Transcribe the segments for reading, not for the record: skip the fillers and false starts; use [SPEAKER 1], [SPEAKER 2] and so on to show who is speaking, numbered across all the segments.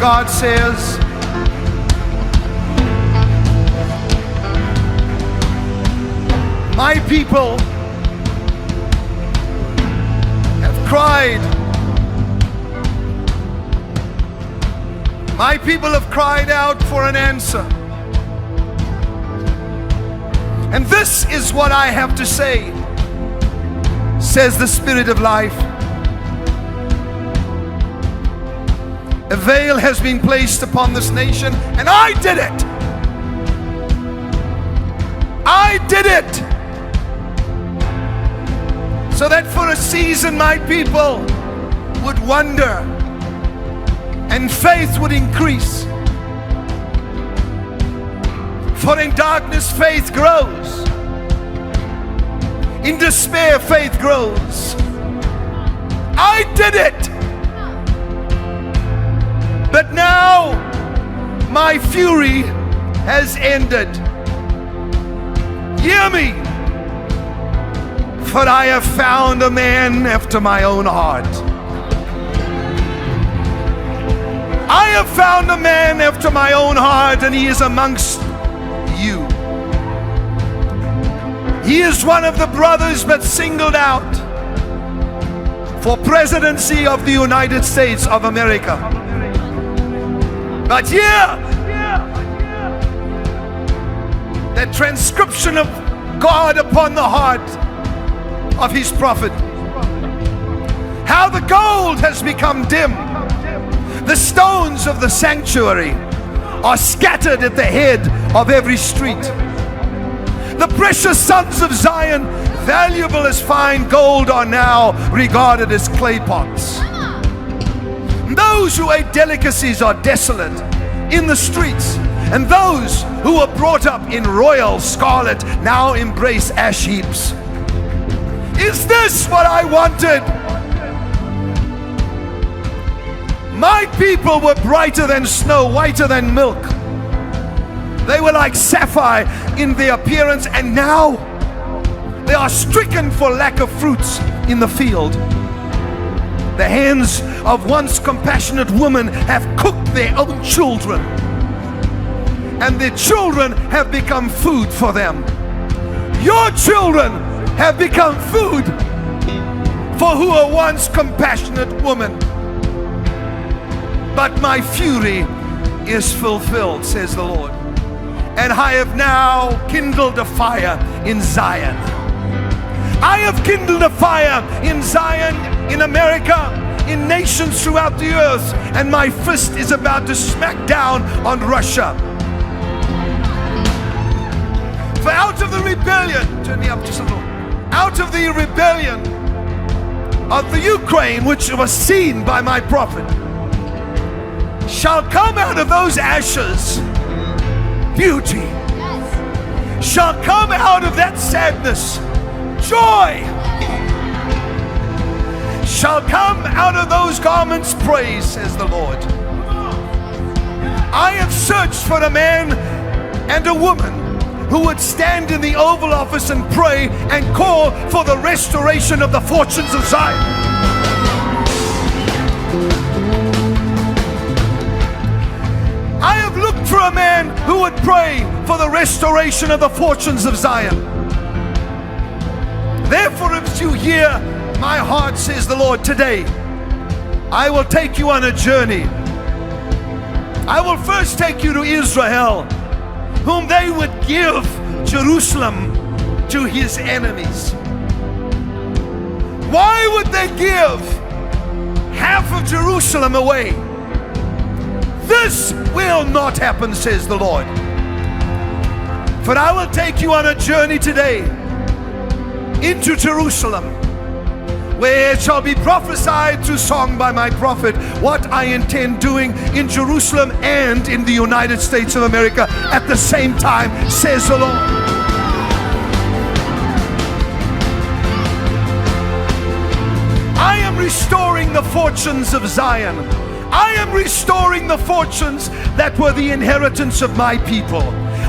[SPEAKER 1] God says, my people have cried. My people have cried out for an answer. And this is what I have to say, says the Spirit of life. A veil has been placed upon this nation, and I did it. I did it. So that for a season my people would wonder and faith would increase. For in darkness faith grows. In despair faith grows. I did it. But now my fury has ended. Hear me, for I have found a man after my own heart. I have found a man after my own heart, and he is amongst you. He is one of the brothers but singled out for presidency of the United States of America. But here, that transcription of God upon the heart of his prophet. How the gold has become dim. The stones of the sanctuary are scattered at the head of every street. The precious sons of Zion, valuable as fine gold, are now regarded as clay pots. Those who ate delicacies are desolate in the streets, and those who were brought up in royal scarlet now embrace ash heaps. Is this what I wanted? My people were brighter than snow, whiter than milk. They were like sapphire in their appearance, and now they are stricken for lack of fruits in the field. The hands of once compassionate women have cooked their own children, and their children have become food for them. Your children have become food for who were once compassionate women. But my fury is fulfilled, says the Lord, and I have now kindled a fire in Zion. I have kindled a fire in Zion, in America, in nations throughout the earth, and my fist is about to smack down on Russia. For out of the rebellion, turn me up just a little, out of the rebellion of the Ukraine, which was seen by my prophet, shall come out of those ashes beauty. Yes. Shall come out of that sadness joy. Shall come out of those garments praise, says the Lord. I have searched for a man and a woman who would stand in the Oval Office and pray and call for the restoration of the fortunes of Zion. I have looked for a man who would pray for the restoration of the fortunes of Zion. Therefore, if you hear my heart, says the Lord, today, I will take you on a journey. I will first take you to Israel, whom they would give Jerusalem to his enemies. Why would they give half of Jerusalem away? This will not happen, says the Lord. For I will take you on a journey today into Jerusalem, where it shall be prophesied through song by my prophet what I intend doing in Jerusalem and in the United States of America at the same time, says the Lord. I am restoring the fortunes of Zion. I am restoring the fortunes that were the inheritance of my people.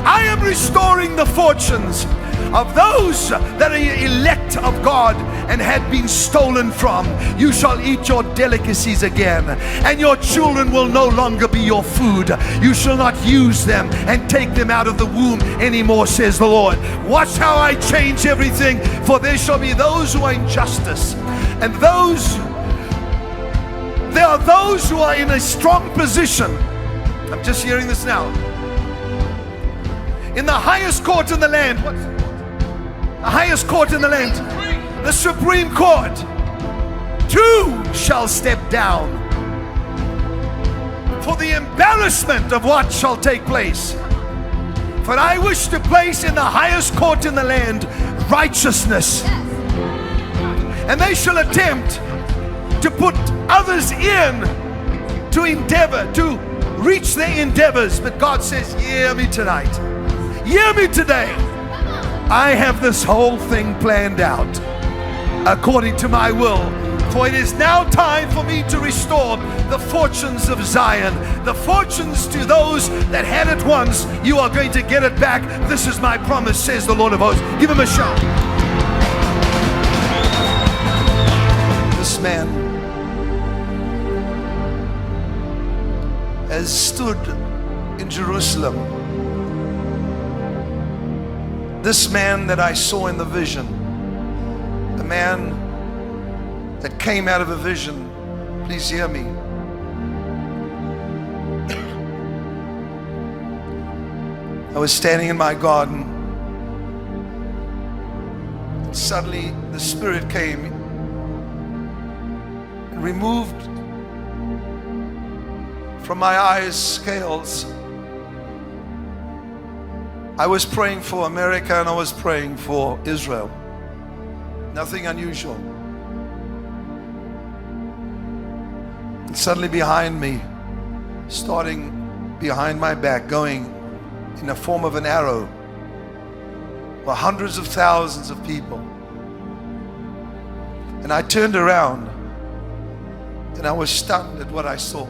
[SPEAKER 1] I am restoring the fortunes of those that are elect of God and had been stolen from. You shall eat your delicacies again, and your children will no longer be your food. You shall not use them and take them out of the womb anymore, says the Lord. Watch how I change everything, for there shall be those who are in justice, and there are those who are in a strong position. I'm just hearing this now. In the highest court in the land, the highest court in the land, the Supreme Court, two shall step down for the embarrassment of what shall take place. For I wish to place in the highest court in the land righteousness, and they shall attempt to put others in to endeavor, to reach their endeavors. But God says, hear me tonight. Hear me today. I have this whole thing planned out according to my will. For it is now time for me to restore the fortunes of Zion. The fortunes to those that had it once, you are going to get it back. This is my promise, says the Lord of hosts. Give him a shout. This man has stood in Jerusalem. This man that I saw in the vision, the man that came out of a vision, please hear me. I was standing in my garden, and suddenly the Spirit came and removed from my eyes scales. I was praying for America and I was praying for Israel. Nothing unusual. And suddenly behind me, starting behind my back, going in the form of an arrow, were hundreds of thousands of people. And I turned around and I was stunned at what I saw.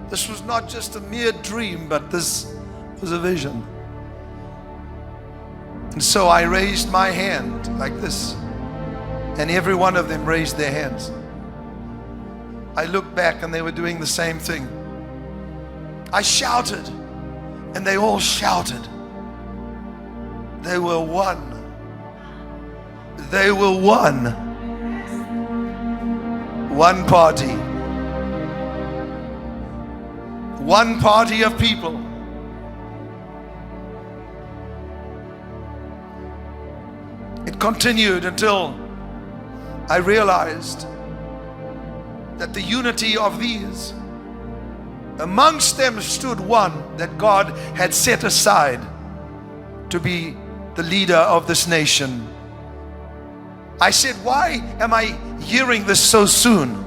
[SPEAKER 1] This was not just a mere dream, but this was a vision. And so I raised my hand like this, and every one of them raised their hands. I looked back and they were doing the same thing. I shouted and they all shouted. They were one. They were one. One party. One party of people. It continued until I realized that the unity of these, amongst them stood one that God had set aside to be the leader of this nation. I said, why am I hearing this so soon?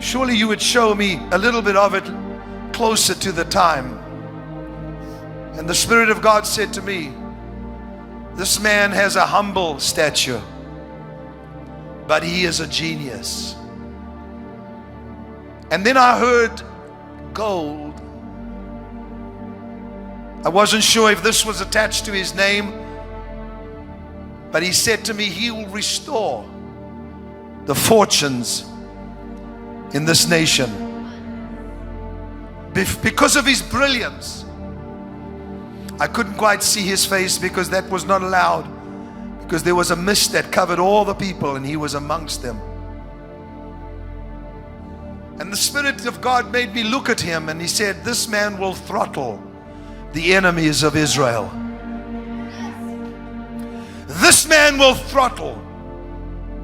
[SPEAKER 1] Surely you would show me a little bit of it closer to the time. And the Spirit of God said to me, this man has a humble stature, but he is a genius. And then I heard gold. I wasn't sure if this was attached to his name, but he said to me, he will restore the fortunes in this nation because of his brilliance. I couldn't quite see his face because that was not allowed, because there was a mist that covered all the people and he was amongst them. And the Spirit of God made me look at him, and he said, this man will throttle the enemies of Israel. This man will throttle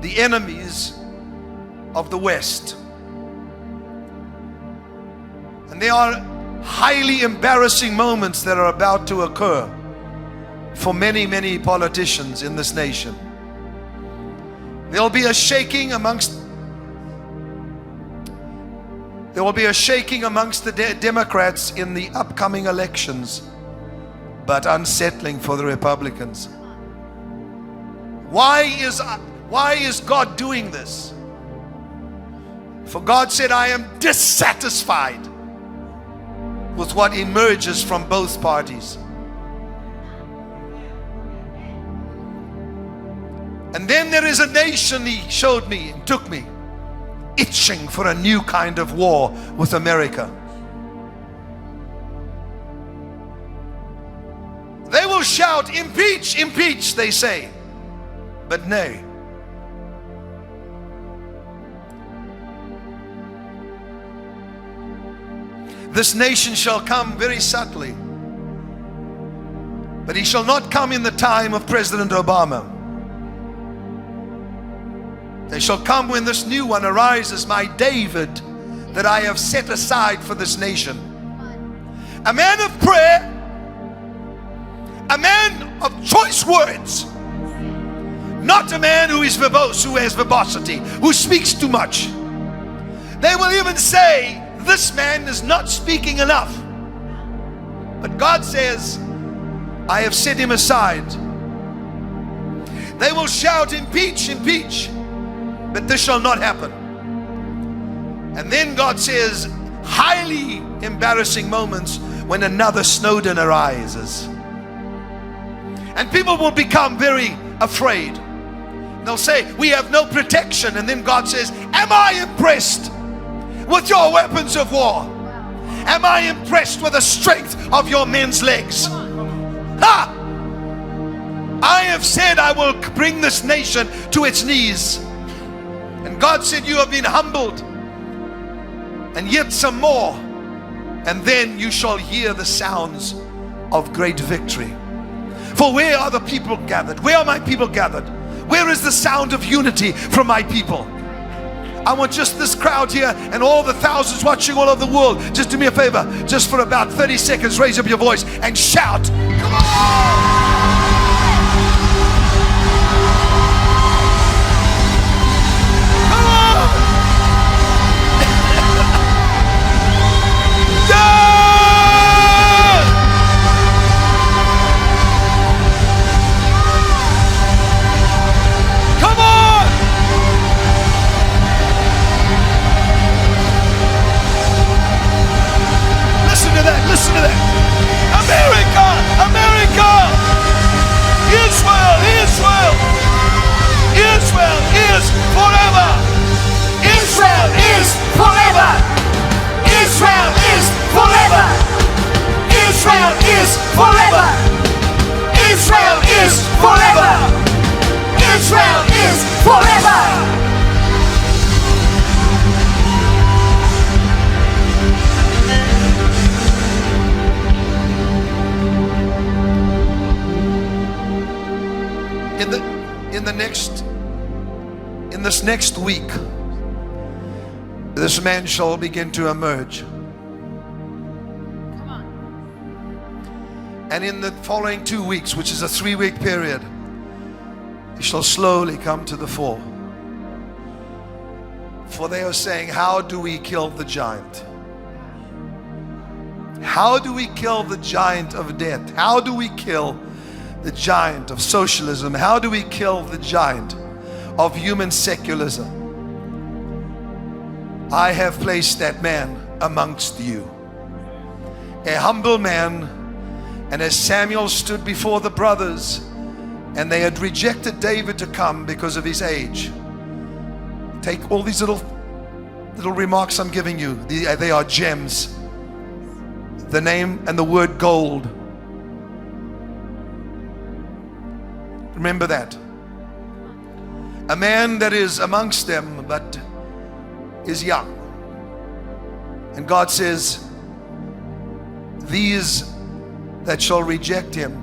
[SPEAKER 1] the enemies of the West. And there are highly embarrassing moments that are about to occur for many, many politicians in this nation. There'll be a shaking amongst the Democrats in the upcoming elections, but unsettling for the Republicans. Why is God doing this? For God said, I am dissatisfied with what emerges from both parties. And then there is a nation, he showed me and took me, itching for a new kind of war with America. They will shout, impeach, impeach, they say, but nay. This nation shall come very subtly, but he shall not come in the time of President Obama. They shall come when this new one arises, my David, that I have set aside for this nation. A man of prayer, a man of choice words, not a man who is verbose, who has verbosity, who speaks too much. They will even say, this man is not speaking enough. But God says, I have set him aside. They will shout, impeach, impeach, but this shall not happen. And then God says, highly embarrassing moments when another Snowden arises. And people will become very afraid. They'll say, we have no protection. And then God says, am I impressed with your weapons of war? Am I impressed with the strength of your men's legs? Ha! I have said I will bring this nation to its knees. And God said, you have been humbled, and yet some more, and then you shall hear the sounds of great victory. For where are the people gathered? Where are my people gathered? Where is the sound of unity from my people? I want just this crowd here and all the thousands watching all over the world. Just do me a favor, just for about 30 seconds, raise up your voice and shout, come on! Listen to that. America, America, Israel, Israel, Israel is forever. Israel is forever. Israel is forever. Israel is forever. Israel is forever. Israel is forever. In this next week, this man shall begin to emerge. Come on. And in the following 2 weeks, which is a 3-week period, he shall slowly come to the fore. For they are saying, how do we kill the giant? How do we kill the giant of death? How do we kill the giant of socialism? How do we kill the giant of human secularism? I have placed that man amongst you, a humble man. And as Samuel stood before the brothers, and they had rejected David to come because of his age. Take all these little remarks I'm giving you. They are gems. The name and the word gold. Remember that. A man that is amongst them but is young. And God says, these that shall reject him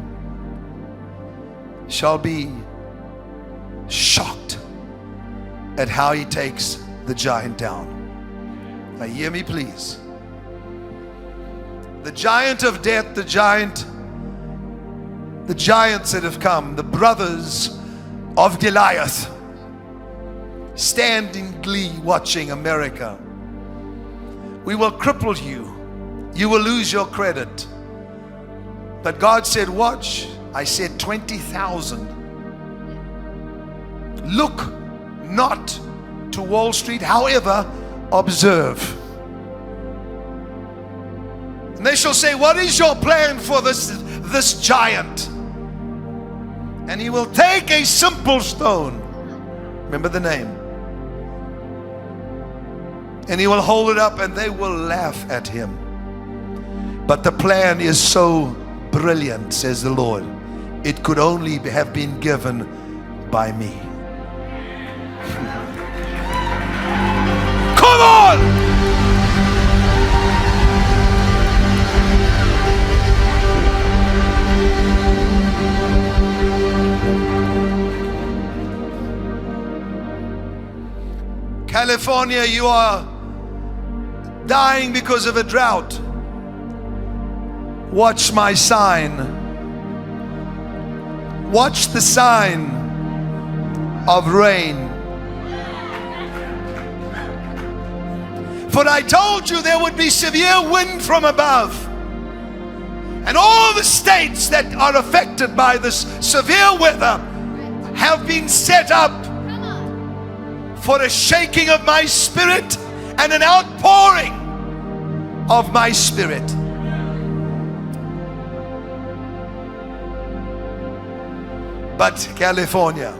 [SPEAKER 1] shall be shocked at how he takes the giant down. Now hear me please. The giant of death, the giants that have come, the brothers of Goliath, stand in glee watching America. We will cripple you. You will lose your credit. But God said, watch. I said 20,000. Look not to Wall Street, however, observe. And they shall say, what is your plan for this giant? And he will take a simple stone. Remember the name. And he will hold it up and they will laugh at him. But the plan is so brilliant, says the Lord. It could only have been given by me. Come on! California, you are dying because of a drought. Watch my sign. Watch the sign of rain. For I told you there would be severe wind from above. And all the states that are affected by this severe weather have been set up for a shaking of my spirit and an outpouring of my spirit. But California,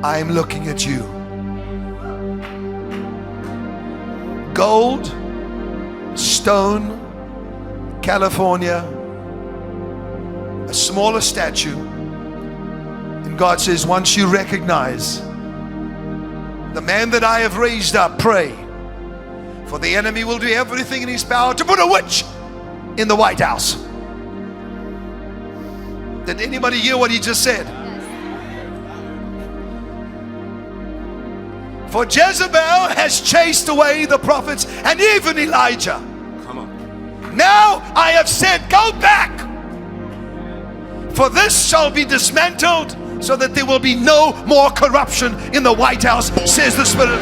[SPEAKER 1] I'm looking at you. Gold, stone, California, a smaller statue. And God says, once you recognize the man that I have raised up, pray. For the enemy will do everything in his power to put a witch in the White House. Did anybody hear what he just said? For Jezebel has chased away the prophets and even Elijah.
[SPEAKER 2] Come on.
[SPEAKER 1] Now I have said, go back. For this shall be dismantled, so that there will be no more corruption in the White House, says the Spirit.